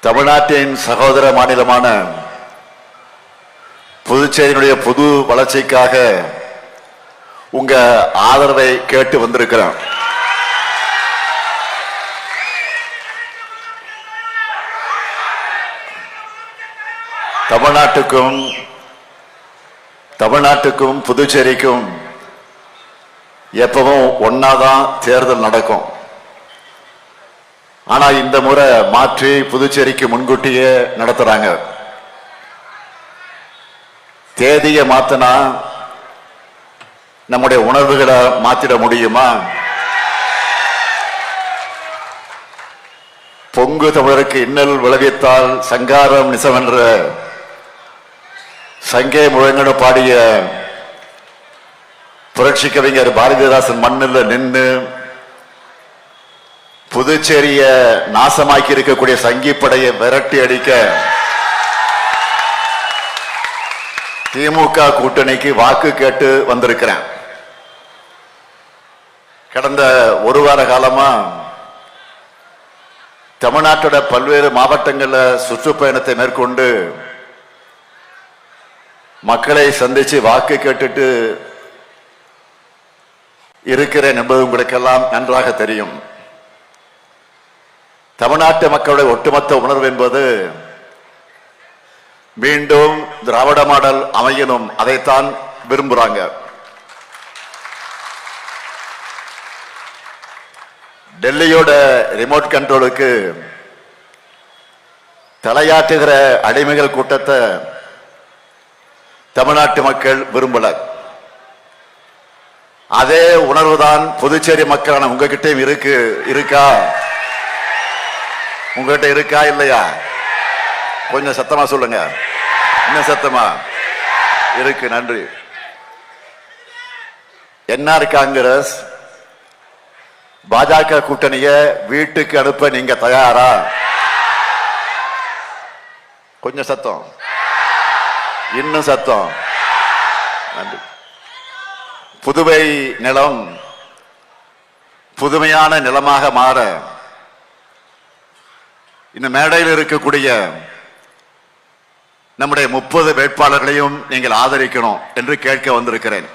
தமிழ்நாட்டின் சகோதர மாநிலமான புதுச்சேரியினுடைய புது வளர்ச்சிக்காக உங்க ஆதரவை கேட்டு வந்திருக்கிறேன். தமிழ்நாட்டுக்கும் புதுச்சேரிக்கும் எப்பவும் ஒன்னாதான் தேர்தல் நடக்கும். ஆனா இந்த முறை மாற்றி புதுச்சேரிக்கு முன்கூட்டியே நடத்துறாங்க. தேதியை மாத்தினா நம்முடைய உணர்வுகளை மாத்திட முடியுமா? பொங்கு தமிழருக்கு இன்னல் விளைவித்தால் சங்காரம் நிசமென்ற சங்கே முழங்கனு பாடிய புரட்சி கவிஞர் பாரதிதாசன் மண்ணில் நின்று புதுச்சேரிய நாசமாக்கி இருக்கக்கூடிய சங்கிப்படையை விரட்டி அடிக்க திமுக கூட்டணிக்கு வாக்கு கேட்டு வந்திருக்கிறேன். கடந்த ஒரு வார காலமா தமிழ்நாட்டோட பல்வேறு மாவட்டங்களில் சுற்றுப்பயணத்தை மேற்கொண்டு மக்களை சந்திச்சு வாக்கு கேட்டுட்டு இருக்கிறேன் என்பது உங்களுக்கெல்லாம் நன்றாக தெரியும். தமிழ்நாட்டு மக்களுடைய ஒட்டுமொத்த உணர்வு என்பது மீண்டும் திராவிட மாடல் அமையணும், அதைத்தான் விரும்புறாங்க. டெல்லியோட ரிமோட் கண்ட்ரோலுக்கு தலையாட்டுகிற அடிமைகள் கூட்டத்தை தமிழ்நாட்டு மக்கள் விரும்பல. அதே உணர்வுதான் புதுச்சேரி மக்களான உங்ககிட்டயும் இருக்கா? உங்ககிட்ட இருக்கா இல்லையா? கொஞ்சம் சத்தமா சொல்லுங்க. இன்னும் சத்தமா இருக்கு. நன்றி. என்ஆர் காங்கிரஸ் பாஜக கூட்டணிய வீட்டுக்கு அனுப்ப நீங்க தயாரா? கொஞ்சம் சத்தம், இன்னும் சத்தம். நன்றி. புதுவை நிலம் புதுமையான நிலமாக மாற இந்த மேடையில் இருக்கக்கூடிய நம்முடைய 30 வேட்பாளர்களையும் நீங்கள் ஆதரிக்கணும் என்று கேட்க வந்திருக்கிறேன்.